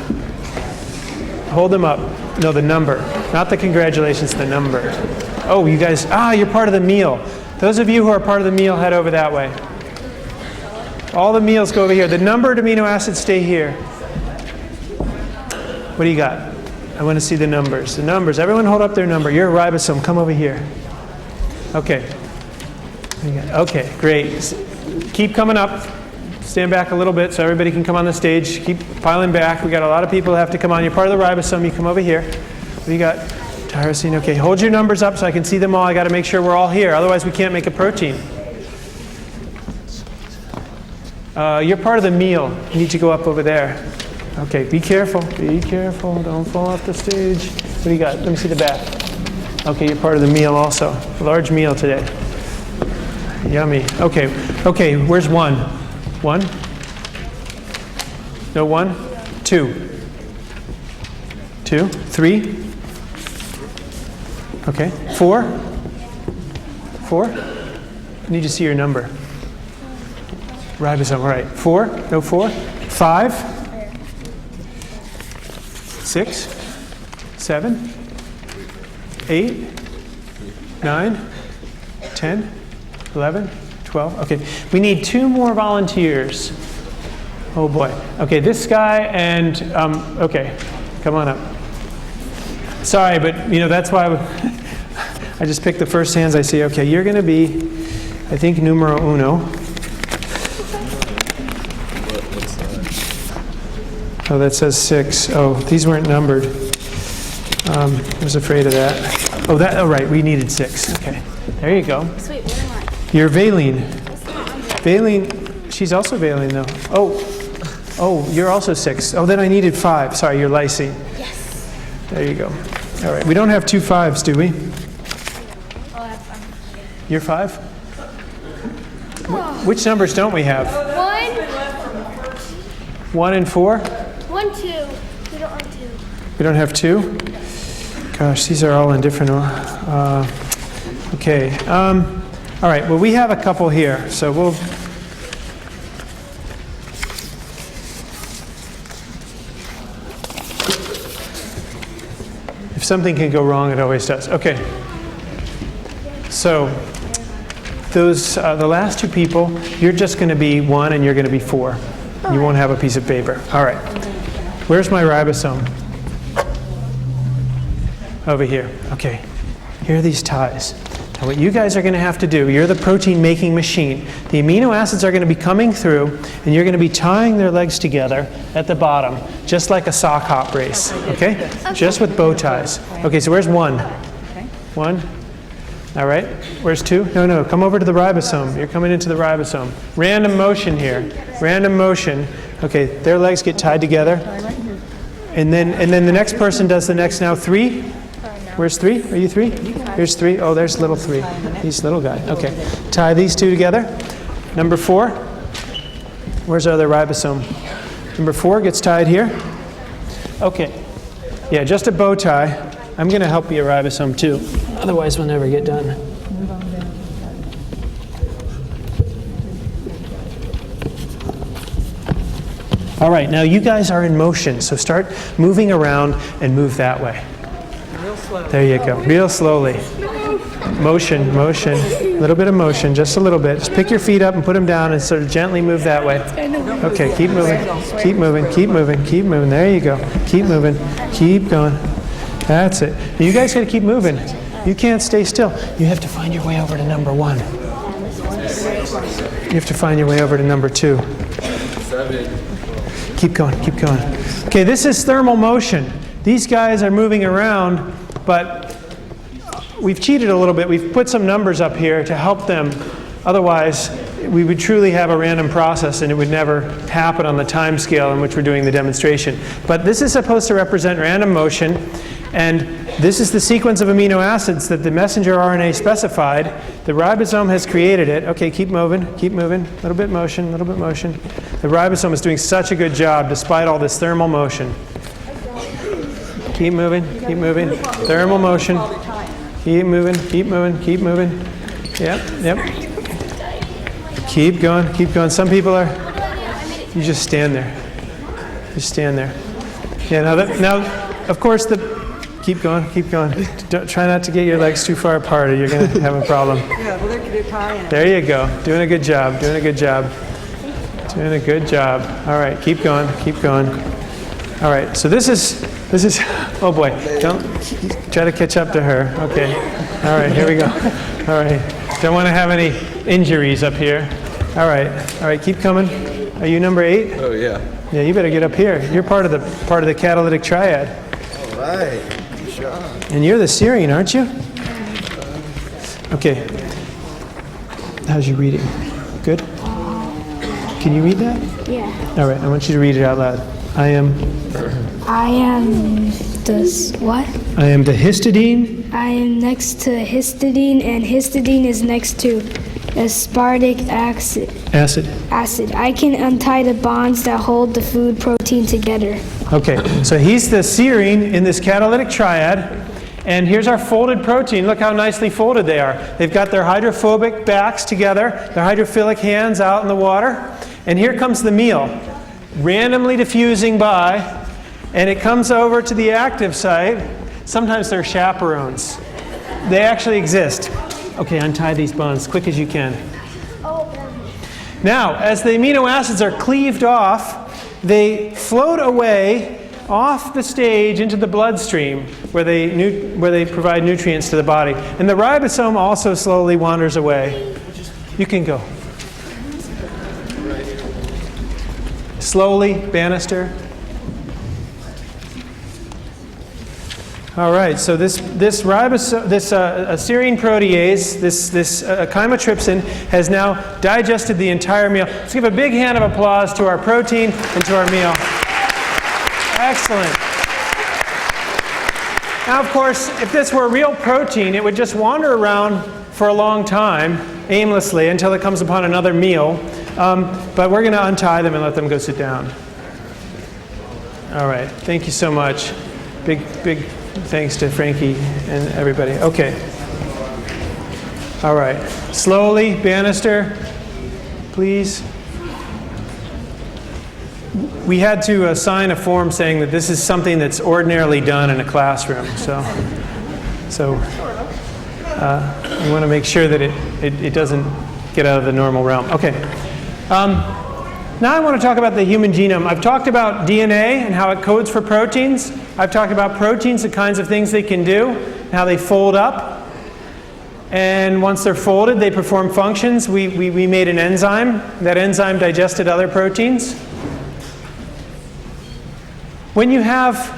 Hold them up. No, the number. Not the congratulations, the number. Oh, you guys, you're part of the meal. Those of you who are part of the meal, head over that way. All the meals go over here. The numbered amino acids stay here. What do you got? I want to see the numbers. The numbers. Everyone hold up their number. You're a ribosome. Come over here. Okay. Okay, great. Keep coming up. Stand back a little bit so everybody can come on the stage. Keep piling back. We got a lot of people who have to come on. You're part of the ribosome. You come over here. What do you got? Tyrosine. Okay, hold your numbers up so I can see them all. I got to make sure we're all here. Otherwise, we can't make a protein. You're part of the meal. You need to go up over there. Okay, be careful. Be careful. Don't fall off the stage. What do you got? Let me see the back. Okay, you're part of the meal also. Large meal today. Yummy. Okay. Okay, where's one? One? No one? Two? Two? Three? Okay. Four? Four? I need to see your number. Ribosome, all right. 4, no 4. 5, 6, 7, 8, 9, 10, 11, 12. Okay, we need 2 more volunteers. Oh boy. Okay, this guy and, okay, come on up. Sorry, but that's why I just picked the first hands I see. Okay, you're going to be, I think, numero uno. Oh, that says 6. Oh, these weren't numbered. I was afraid of that. Oh, right, we needed 6. Okay, there you go. Sweet, where am I? You're Valine. Valine, she's also Valine though. Oh, you're also 6. Oh, then I needed 5. Sorry, you're lysine. Yes. There you go. All right, we don't have 2 5s, do we? Oh, I have 5. You're 5? Which numbers don't we have? 1 and 4? 1, 2. We don't have 2. We don't have 2? Gosh, these are all in different. Okay. All right. Well, we have a couple here, so we'll. If something can go wrong, it always does. Okay. So those the last 2 people, you're just going to be 1 and you're going to be 4. You won't have a piece of paper. All right. Where's my ribosome? Over here. Okay. Here are these ties. Now what you guys are going to have to do, you're the protein making machine. The amino acids are going to be coming through and you're going to be tying their legs together at the bottom, just like a sock hop race. Okay? Just with bow ties. Okay, so where's 1? 1. All right. Where's 2? No, come over to the ribosome. You're coming into the ribosome. Random motion here. Random motion. Okay, their legs get tied together. And then the next person does the next now. 3? Where's 3? Are you 3? Here's 3. Oh, there's little 3. He's little guy. Okay. Tie these 2 together. Number 4. Where's our other ribosome? Number 4 gets tied here. Okay. Yeah, just a bow tie. I'm going to help you a ribosome too. Otherwise, we'll never get done. All right, now you guys are in motion, so start moving around and move that way. Real slow. There you go, real slowly. Motion, motion, a little bit of motion, just a little bit. Just pick your feet up and put them down and sort of gently move that way. Okay, keep moving, keep moving, keep moving, keep moving. There you go. Keep moving, keep going. That's it. You guys got to keep moving. You can't stay still. You have to find your way over to number 1. You have to find your way over to number 2. 7. Keep going, keep going. Okay, this is thermal motion. These guys are moving around, but we've cheated a little bit. We've put some numbers up here to help them. Otherwise, we would truly have a random process and it would never happen on the time scale in which we're doing the demonstration. But this is supposed to represent random motion, and this is the sequence of amino acids that the messenger RNA specified. The ribosome has created it. Okay, keep moving, keep moving. A little bit motion, a little bit motion. The ribosome is doing such a good job despite all this thermal motion. Keep moving, keep moving. Thermal motion. Keep moving, keep moving, keep moving. Yep, yep. Keep going, keep going. Some people are, you just stand there. Just stand there. Yeah, now of course, keep going, keep going. Try not to get your legs too far apart or you're going to have a problem. Yeah, well, they're tying. There you go. Doing a good job, doing a good job. Doing a good job. All right, keep going, keep going. All right, so this is, oh boy, don't try to catch up to her. Okay, all right, here we go. All right, don't want to have any injuries up here. All right, keep coming. Are you number 8? Oh yeah. Yeah, you better get up here. You're part of the Catalytic Triad. All right. Good job. And you're the serine, aren't you? Okay. How's your reading? Good? Can you read that? Yeah. All right, I want you to read it out loud. I am the what? I am the histidine. I am next to histidine, and histidine is next to aspartic acid. I can untie the bonds that hold the food protein together. Okay, so he's the serine in this catalytic triad. And here's our folded protein. Look how nicely folded they are. They've got their hydrophobic backs together, their hydrophilic hands out in the water. And here comes the meal, randomly diffusing by, and it comes over to the active site. Sometimes they're chaperones. They actually exist. Okay, untie these bonds as quick as you can. Now, as the amino acids are cleaved off, they float away off the stage into the bloodstream where they provide nutrients to the body. And the ribosome also slowly wanders away. You can go. Slowly, Bannister. All right, so this ribosome, this serine protease, this chymotrypsin has now digested the entire meal. Let's give a big hand of applause to our protein and to our meal. Excellent. Now, of course, if this were real protein, it would just wander around for a long time, aimlessly, until it comes upon another meal. But we're going to untie them and let them go sit down. All right, thank you so much. Big thanks to Frankie and everybody. Okay. All right. Slowly, Bannister, please. We had to sign a form saying that this is something that's ordinarily done in a classroom. So we want to make sure that it doesn't get out of the normal realm. Okay. Now I want to talk about the human genome. I've talked about DNA and how it codes for proteins. I've talked about proteins, the kinds of things they can do, and how they fold up. And once they're folded, they perform functions. We made an enzyme. That enzyme digested other proteins. When you have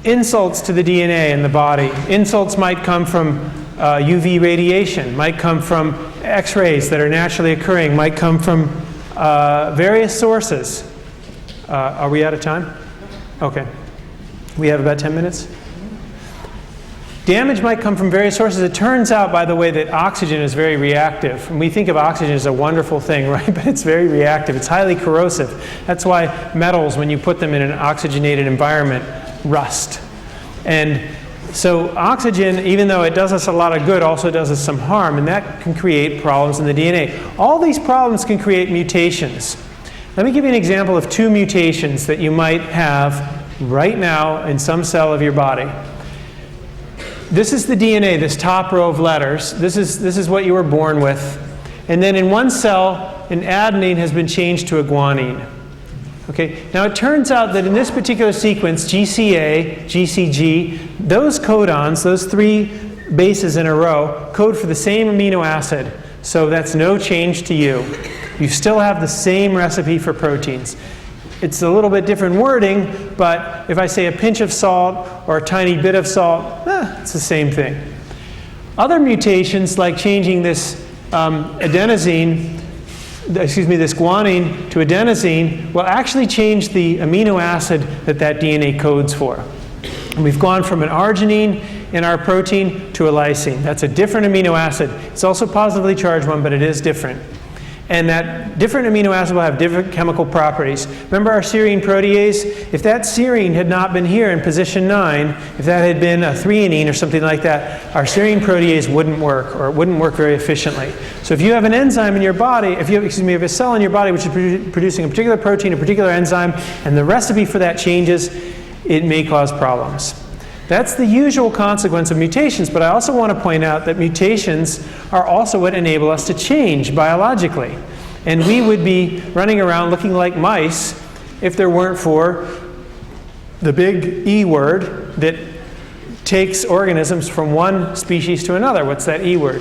insults to the DNA in the body, insults might come from UV radiation, might come from X-rays that are naturally occurring, might come from various sources. Are we out of time? Okay. We have about 10 minutes. Damage might come from various sources. It turns out, by the way, that oxygen is very reactive. And we think of oxygen as a wonderful thing, right? But it's very reactive. It's highly corrosive. That's why metals, when you put them in an oxygenated environment, rust. And so oxygen, even though it does us a lot of good, also does us some harm, and that can create problems in the DNA. All these problems can create mutations. Let me give you an example of 2 mutations that you might have right now in some cell of your body. This is the DNA, this top row of letters. This is what you were born with. And then in one cell, an adenine has been changed to a guanine. Okay, now it turns out that in this particular sequence, GCA, GCG, those codons, those 3 bases in a row, code for the same amino acid. So that's no change to you. You still have the same recipe for proteins. It's a little bit different wording, but if I say a pinch of salt or a tiny bit of salt, it's the same thing. Other mutations, like changing this this guanine to adenosine, will actually change the amino acid that DNA codes for. And we've gone from an arginine in our protein to a lysine. That's a different amino acid. It's also a positively charged one, but it is different. And that different amino acid will have different chemical properties. Remember our serine protease? If that serine had not been here in position 9, if that had been a threonine or something like that, our serine protease wouldn't work, or it wouldn't work very efficiently. So if you have an enzyme in your body, if you have a cell in your body which is producing a particular protein, a particular enzyme, and the recipe for that changes, it may cause problems. That's the usual consequence of mutations, but I also want to point out that mutations are also what enable us to change biologically. And we would be running around looking like mice if there weren't for the big E word that takes organisms from one species to another. What's that E word?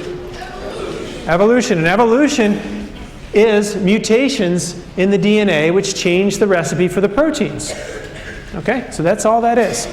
Evolution. And evolution is mutations in the DNA which change the recipe for the proteins. Okay, so that's all that is.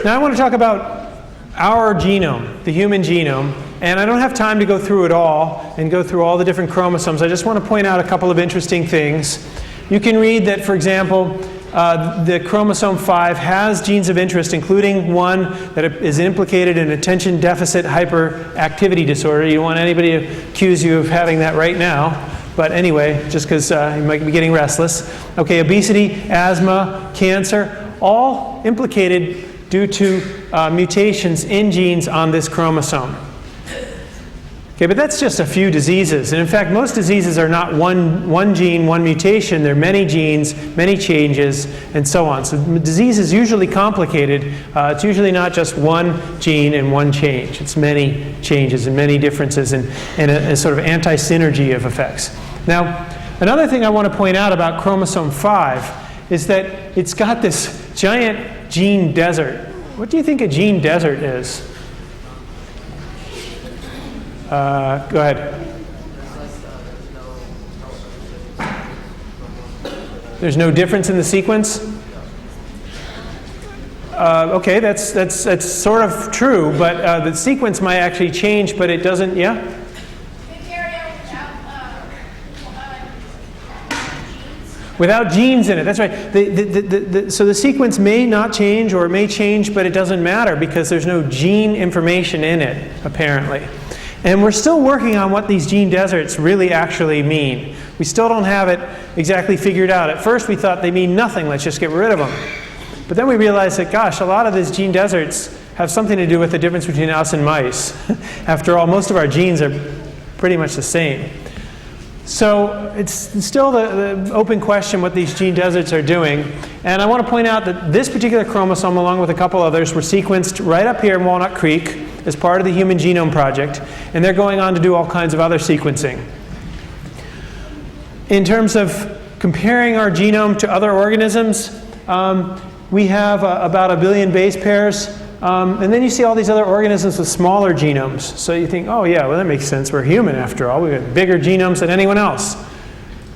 Now I want to talk about our genome, the human genome, and I don't have time to go through it all and go through all the different chromosomes. I just want to point out a couple of interesting things. You can read that, for example, the chromosome 5 has genes of interest, including one that is implicated in attention deficit hyperactivity disorder. You don't want anybody to accuse you of having that right now. But anyway, just because you might be getting restless. Okay, obesity, asthma, cancer, all implicated due to mutations in genes on this chromosome. Okay, but that's just a few diseases. And in fact, most diseases are not one gene, one mutation. They're many genes, many changes, and so on. So disease is usually complicated. It's usually not just one gene and one change. It's many changes and many differences and a sort of anti-synergy of effects. Now, another thing I want to point out about chromosome 5 is that it's got this giant gene desert. What do you think a gene desert is? Go ahead. There's no difference in the sequence? Okay, that's sort of true, but the sequence might actually change, but it doesn't, yeah? Without genes in it, that's right. So the sequence may not change, or it may change, but it doesn't matter because there's no gene information in it, apparently. And we're still working on what these gene deserts really actually mean. We still don't have it exactly figured out. At first we thought they mean nothing, let's just get rid of them. But then we realized that, gosh, a lot of these gene deserts have something to do with the difference between us and mice. After all, most of our genes are pretty much the same. So it's still the open question what these gene deserts are doing. And I want to point out that this particular chromosome, along with a couple others, were sequenced right up here in Walnut Creek as part of the Human Genome Project. And they're going on to do all kinds of other sequencing. In terms of comparing our genome to other organisms, we have about 1 billion base pairs. And then you see all these other organisms with smaller genomes. So you think, oh yeah, well that makes sense. We're human after all. We've got bigger genomes than anyone else.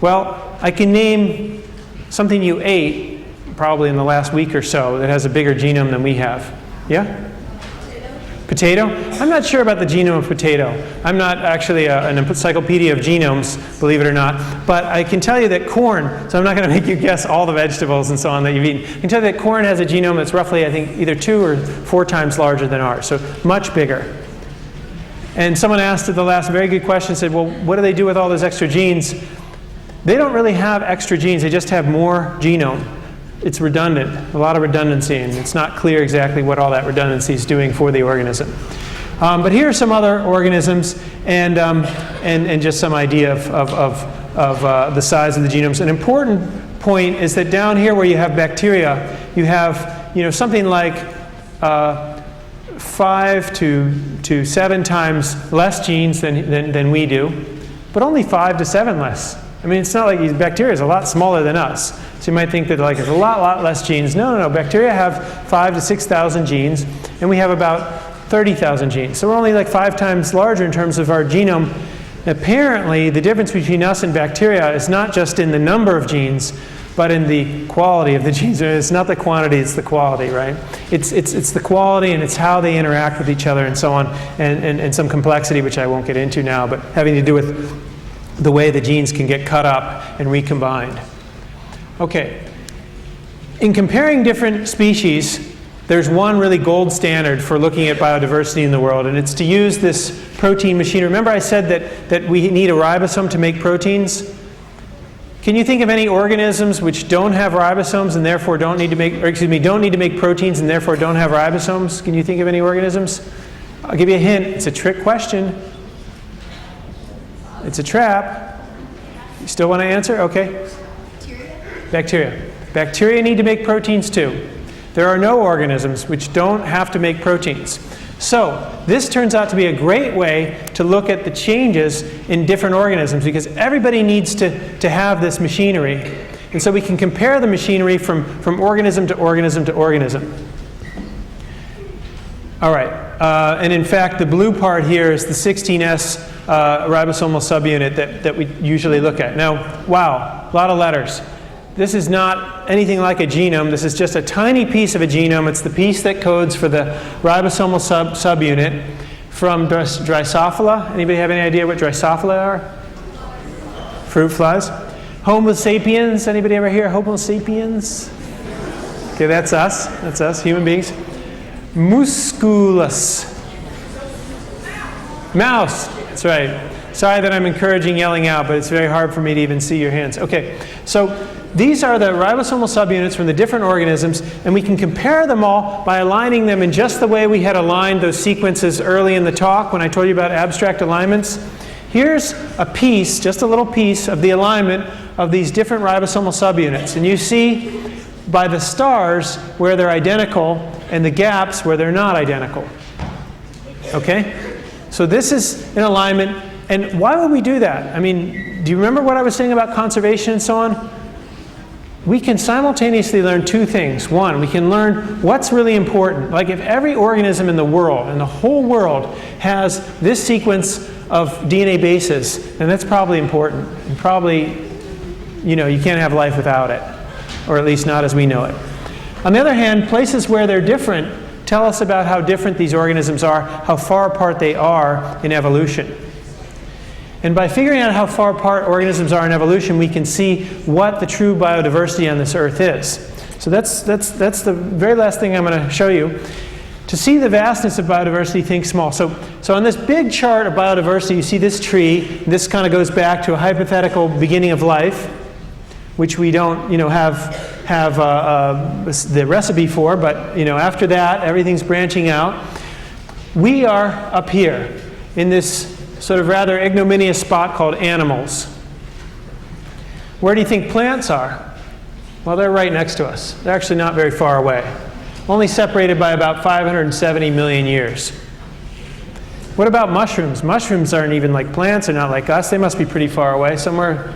Well, I can name something you ate probably in the last week or so that has a bigger genome than we have. Yeah? Potato? I'm not sure about the genome of potato. I'm not actually an encyclopedia of genomes, believe it or not. But I can tell you that corn, so I'm not going to make you guess all the vegetables and so on that you've eaten. I can tell you that corn has a genome that's roughly, I think, either 2 or 4 times larger than ours, so much bigger. And someone asked at the last very good question, said, well, what do they do with all those extra genes? They don't really have extra genes, they just have more genome. It's redundant, a lot of redundancy, and it's not clear exactly what all that redundancy is doing for the organism. But here are some other organisms and just some idea of the size of the genomes. An important point is that down here where you have bacteria, you have something like 5 to 7 times less genes than we do, but only 5 to 7 less. I mean, it's not like bacteria is a lot smaller than us. So you might think that there's a lot less genes. No. Bacteria have 5,000 to 6,000 genes, and we have about 30,000 genes. So we're only like 5 times larger in terms of our genome. Apparently, the difference between us and bacteria is not just in the number of genes, but in the quality of the genes. It's not the quantity, it's the quality, right? It's the quality, and it's how they interact with each other and so on, and some complexity, which I won't get into now, but having to do with the way the genes can get cut up and recombined. Okay. In comparing different species, there's one really gold standard for looking at biodiversity in the world, and it's to use this protein machine. Remember I said that we need a ribosome to make proteins? Can you think of any organisms which don't have ribosomes and therefore don't need to make proteins and therefore don't have ribosomes? Can you think of any organisms? I'll give you a hint. It's a trick question. It's a trap. You still want to answer? Okay. Bacteria. Bacteria need to make proteins too. There are no organisms which don't have to make proteins. So this turns out to be a great way to look at the changes in different organisms because everybody needs to have this machinery. And so we can compare the machinery from organism to organism to organism. All right. And in fact, the blue part here is the 16S ribosomal subunit that we usually look at. Now, wow, a lot of letters. This is not anything like a genome. This is just a tiny piece of a genome. It's the piece that codes for the ribosomal subunit from Drosophila. Anybody have any idea what Drosophila are? Fruit flies. Homo sapiens. Anybody ever hear Homo sapiens? Okay, that's us. That's us, human beings. Musculus. Mouse. That's right. Sorry that I'm encouraging yelling out, but it's very hard for me to even see your hands. Okay, so these are the ribosomal subunits from the different organisms, and we can compare them all by aligning them in just the way we had aligned those sequences early in the talk when I told you about abstract alignments. Here's a piece, just a little piece, of the alignment of these different ribosomal subunits. And you see by the stars where they're identical and the gaps where they're not identical. Okay? So this is an alignment. And why would we do that? I mean, do you remember what I was saying about conservation and so on? We can simultaneously learn two things. One, we can learn what's really important. Like if every organism in the world, and the whole world, has this sequence of DNA bases, then that's probably important. And probably, you know, you can't have life without it. Or at least not as we know it. On the other hand, places where they're different tell us about how different these organisms are, how far apart they are in evolution. And by figuring out how far apart organisms are in evolution, we can see what the true biodiversity on this earth is. So that's the very last thing I'm going to show you. To see the vastness of biodiversity, think small. So on this big chart of biodiversity, you see this tree. This kind of goes back to a hypothetical beginning of life, which we don't, you know, have the recipe for. But you know, after that, everything's branching out. We are up here in this sort of rather ignominious spot called animals. Where do you think plants are? Well, they're right next to us. They're actually not very far away. Only separated by about 570 million years. What about mushrooms? Mushrooms aren't even like plants. They're not like us. They must be pretty far away somewhere.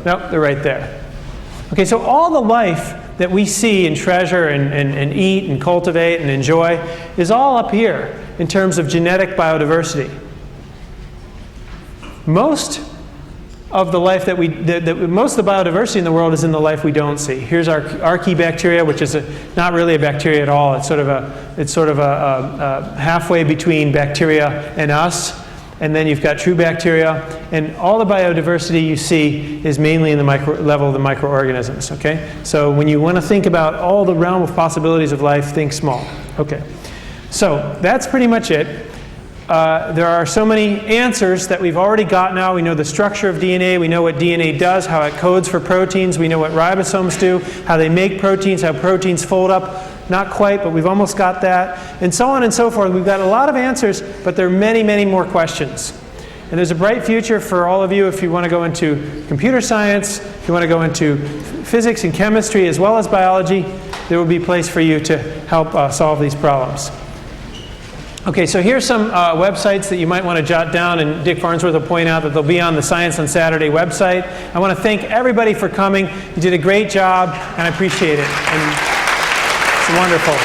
Nope, they're right there. Okay, so all the life that we see and treasure and eat and cultivate and enjoy is all up here in terms of genetic biodiversity. Most of the life most of the biodiversity in the world is in the life we don't see. Here's our archaebacteria, which is not really a bacteria at all. It's sort of a halfway between bacteria and us. And then you've got true bacteria, and all the biodiversity you see is mainly in the level of the microorganisms. Okay, so when you want to think about all the realm of possibilities of life, think small. Okay, so that's pretty much it. There are so many answers that we've already got now. We know the structure of DNA. We know what DNA does, how it codes for proteins. We know what ribosomes do, how they make proteins, how proteins fold up. Not quite, but we've almost got that. And so on and so forth. We've got a lot of answers, but there are many, many more questions. And there's a bright future for all of you if you want to go into computer science, if you want to go into physics and chemistry as well as biology. There will be a place for you to help solve these problems. Okay, so here's some websites that you might want to jot down, and Dick Farnsworth will point out that they'll be on the Science on Saturday website. I want to thank everybody for coming. You did a great job, and I appreciate it. And it's wonderful.